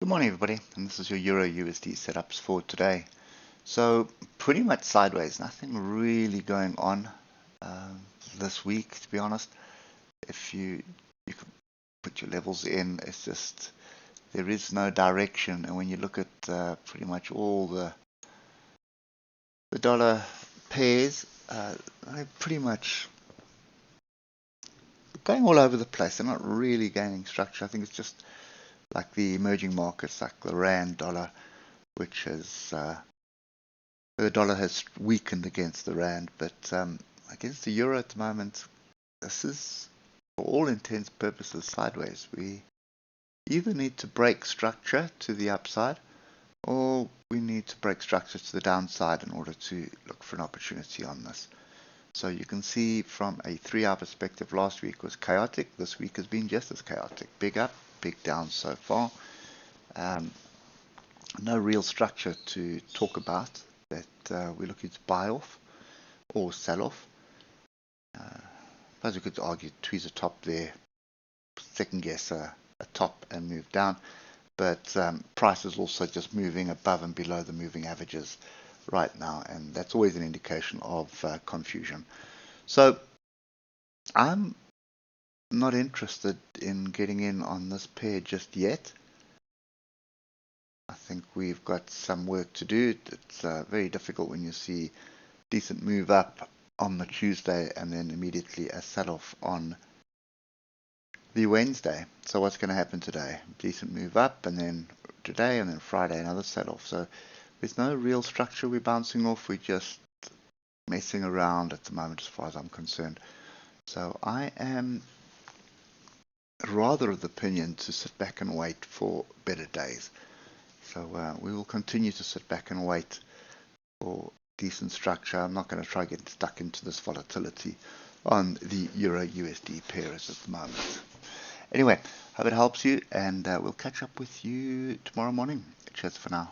Good morning, everybody, and this is your Euro USD setups for today. So pretty much sideways, nothing really going on this week, to be honest. If you can put your levels in, it's just there is no direction. And when you look at pretty much all the dollar pairs, they're pretty much going all over the place. They're not really gaining structure. I think it's just like the emerging markets, like the rand dollar, which has the dollar has weakened against the rand, but against the euro at the moment, this is, for all intents and purposes, sideways. We either need to break structure to the upside, or we need to break structure to the downside in order to look for an opportunity on this. So you can see from a 3-hour perspective, last week was chaotic. This week has been just as chaotic. Big up, big down so far. No real structure to talk about that we're looking to buy off or sell off. As we could argue, tweeze a top there, second guess a top and move down, but price is also just moving above and below the moving averages right now, and that's always an indication of confusion. So I'm not interested in getting in on this pair just yet. I think we've got some work to do. It's very difficult when you see decent move up on the Tuesday and then immediately a sell-off on the Wednesday. So what's going to happen today? Decent move up, and then today and then Friday another sell-off. So there's no real structure we're bouncing off. We're just messing around at the moment as far as I'm concerned. So I am rather of the opinion to sit back and wait for better days. So we will continue to sit back and wait for decent structure. I'm not going to try to get stuck into this volatility on the Euro USD pairs at the moment. Anyway, hope it helps you, and we'll catch up with you tomorrow morning. Cheers for now.